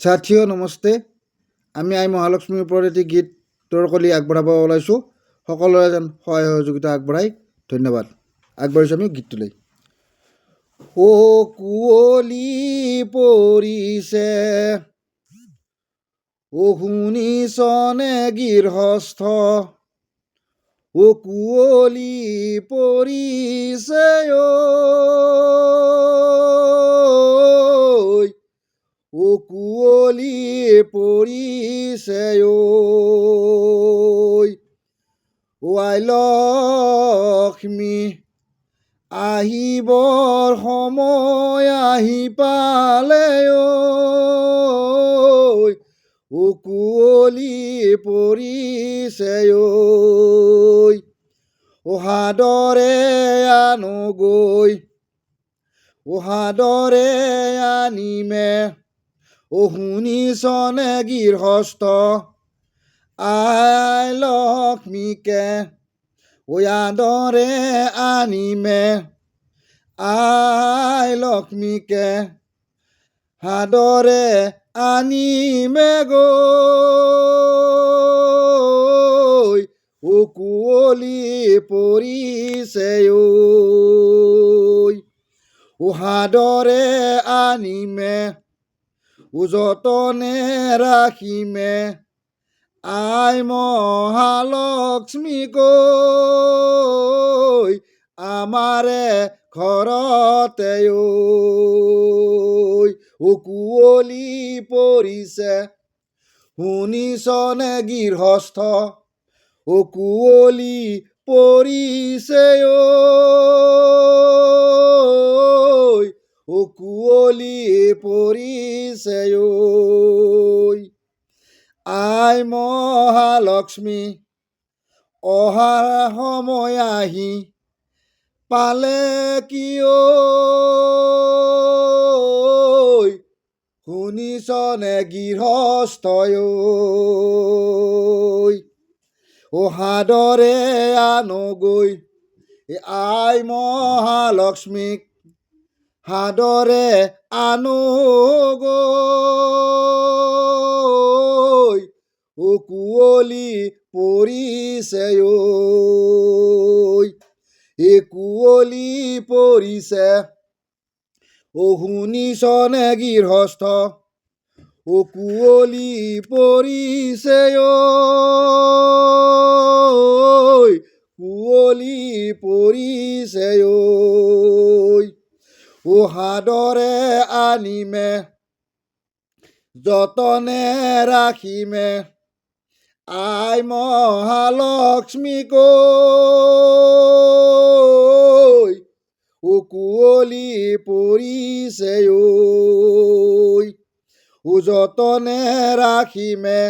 ছাত্ৰীয় নমস্তে। আমি আই মহালক্ষ্মীৰ ওপৰত এটি গীত তৰ্কলি আগবঢ়াব ওলাইছোঁ। সকলোৰে যেন সহায় সহযোগিতা আগবঢ়াই ধন্যবাদ। আগবাঢ়িছোঁ আমি গীতটোলৈ। ও কুঁৱলী পৰিছে, ও শুনিছনে গৃহস্থ, ও কুঁৱলী পৰিছে ও কুঁৱলী পৰিছে ও আই লক্ষ্মী, আহিবৰ সময় আহি পালে ও কুঁৱলী পৰিছে ও সাদৰে আনগৈ, ও সাদৰে আনিমে, ও শুনিছনে গৃহস্থ, আই লক্ষ্মীকে ও আদৰে আনিমে, আই লক্ষ্মীকে সাদৰে আনিমে গৈ, ও কুঁৱলী পৰিছে ও সাদৰে আনিমে, ও যতনে ৰাখিমে, আই মহালক্ষ্মী গৈ আমাৰে ঘৰতে ও কুঁৱলী পৰিছে, শুনিছনে গৃহস্থ, ও কুঁৱলী পৰিছে ও কুঁৱলী পৰিছে আই মহালক্ষ্মী, অহাৰ সময় আহি পালে কি শুনিছনে গৃহস্থ ও সাদৰে আনগৈ, আই মহালক্ষ্মীক সাদৰে আনগৈ, ও কুঁৱলী পৰিছে এ কুঁৱলী পৰিছে, ও শুনিছনে গৃহস্থ, ও কুঁৱলী পৰিছে কুঁৱলী পৰিছে ও সাদৰে আনিমে, যতনে ৰাখিমে, আই মহালক্ষ্মী গৈ, ও কুঁৱলী পৰিছে ও যতনে ৰাখিমে,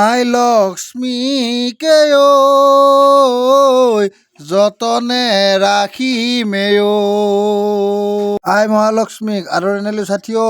আই লক্ষ্মীকে যতনে ৰাখিমে আই মহালক্ষ্মীক আদৰণিলৈ ছাত্ৰীয়।